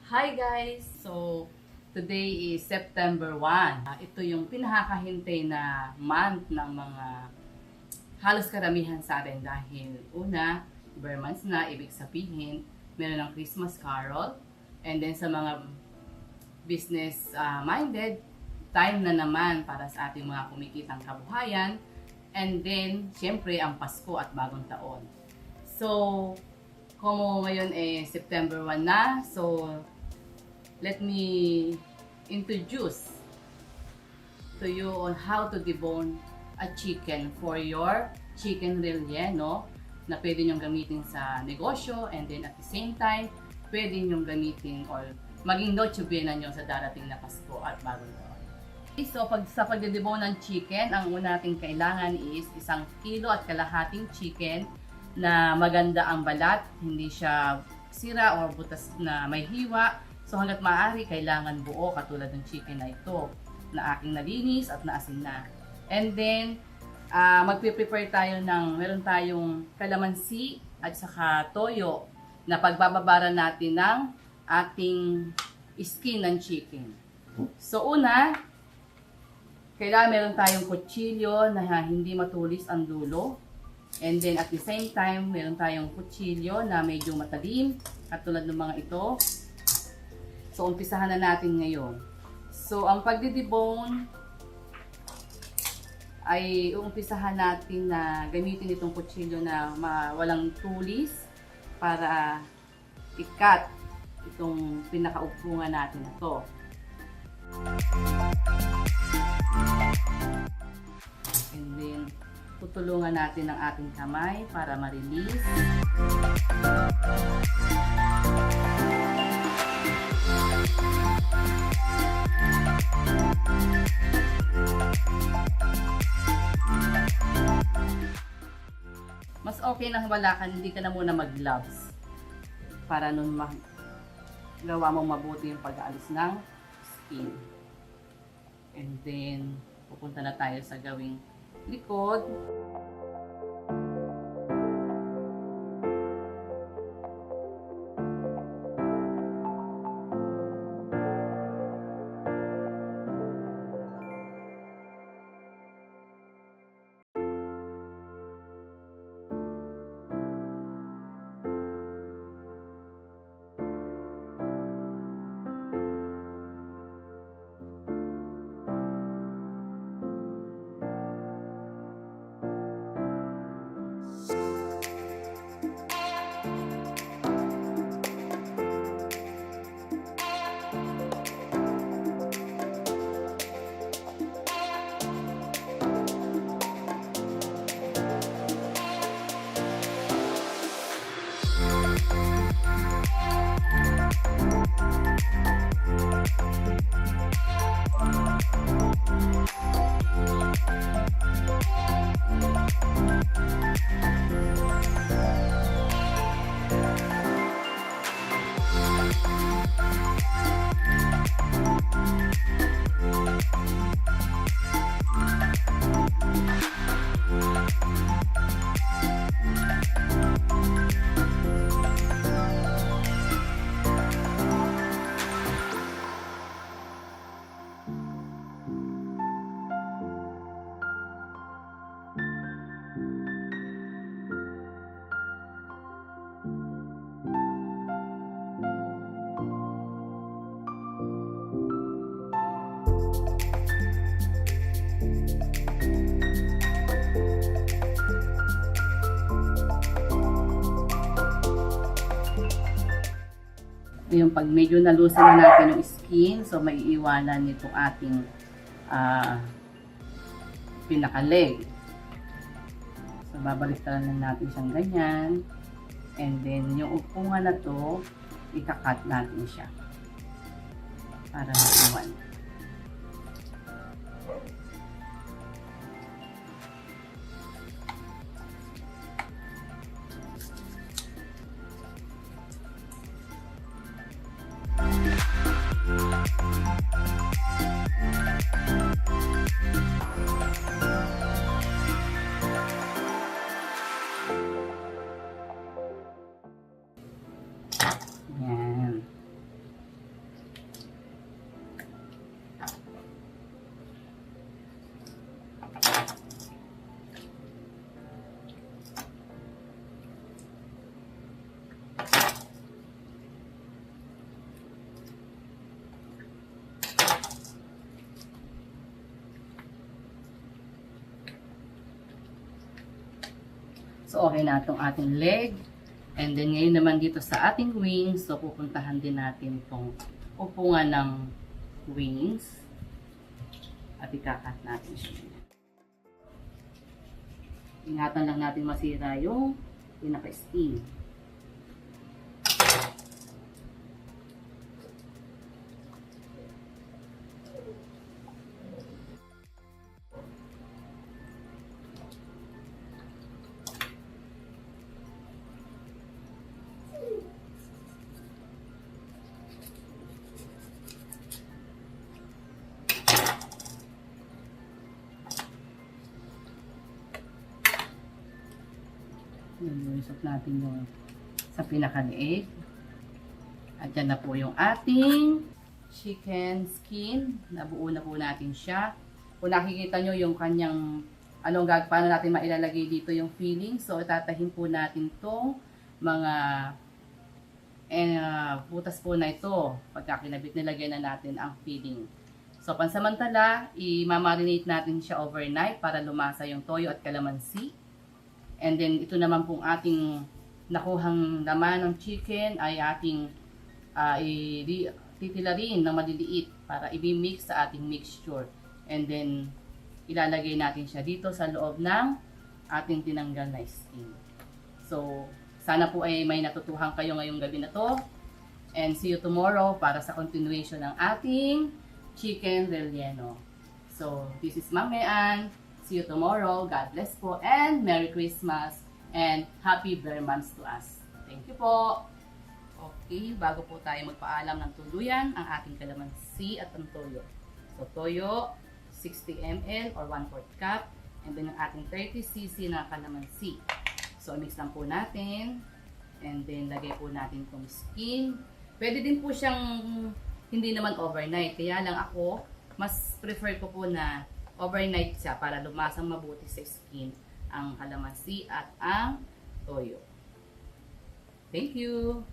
Hi guys! So, today is September 1. Ito yung pinakahintay na month ng mga halos karamihan sa atin dahil una, bare months na, ibig sabihin, meron ng Christmas Carol. And then sa mga business minded, time na naman para sa ating mga kumikitang kabuhayan. And then, syempre, ang Pasko at Bagong Taon. So, como ngayon September 1 na, so let me introduce to you on how to debone a chicken for your chicken relleno na pwede nyong gamitin sa negosyo, and then at the same time, pwede nyong gamitin or maging noche buena nyo sa darating na Pasko at Bagong Taon. So, sa pagdedebone ng chicken, ang una nating kailangan is 1 kilo at kalahating chicken na maganda ang balat, hindi siya sira or butas na may hiwa. So hanggat maaari, kailangan buo katulad ng chicken na ito na aking nalinis at naasin na. And then, magpe-prepare tayo meron tayong kalamansi at saka toyo na pagbababaran natin ng ating skin ng chicken. So una, kailangan meron tayong kutsilyo na hindi matulis ang dulo. And then at the same time, meron tayong kutsilyo na medyo matalim katulad ng mga ito. So, umpisahan na natin ngayon. So, ang pagdidebone ay umpisahan natin na gamitin itong kutsilyo na walang tulis para i-cut itong pinakaupungan natin na to. And then, tutulungan natin ang ating kamay para ma-release. Mas okay na wala ka, hindi ka na muna mag-gloves para nun gawa mo mabuti yung pag-aalis ng skin. And then, pupunta na tayo sa gawing likod. Yung pag medyo nalusin na natin yung skin, so may iiwanan nitong ating pinaka-leg. So babaliktad lang natin siyang ganyan. And then yung upungan na to, ika-cut natin siya para maiwan. So, okay na itong ating leg. And then, ngayon naman dito sa ating wings, so pupuntahan din natin itong upungan ng wings. At ikakat natin siya. Ingatan lang natin masira yung pinaka-steam. Ilusot natin yung sa pinakaliit. At yan na po yung ating chicken skin. Nabuo na po natin siya. Kung nakikita nyo yung kanyang paano natin mailalagay dito yung filling. So, itatahin po natin itong mga butas po na ito. Pagka kinabit, nilagay na natin ang filling. So, pansamantala, i-marinate natin siya overnight para lumasa yung toyo at calamansi. And then, ito naman pong ating nakuhang laman ng chicken ay ating titilarin ng maliliit para i-mix sa ating mixture. And then, ilalagay natin siya dito sa loob ng ating tinanggal na skin. So, sana po ay may natutuhan kayo ngayong gabi na to. And see you tomorrow para sa continuation ng ating chicken relleno. So, this is Ma'am Mean. See you tomorrow. God bless po and Merry Christmas and Happy Bear Months to us. Thank you po. Okay, bago po tayo magpaalam ng tuluyan, ang ating calamansi at ang toyo. So, toyo, 60 ml or 1/4 cup. And then ang ating 30 cc na calamansi. So, mix lang po natin. And then, lagay po natin itong skin. Pwede din po siyang hindi naman overnight. Kaya lang ako, mas prefer ko po na overnight siya para lumasang mabuti sa skin ang calamansi at ang toyo. Thank you!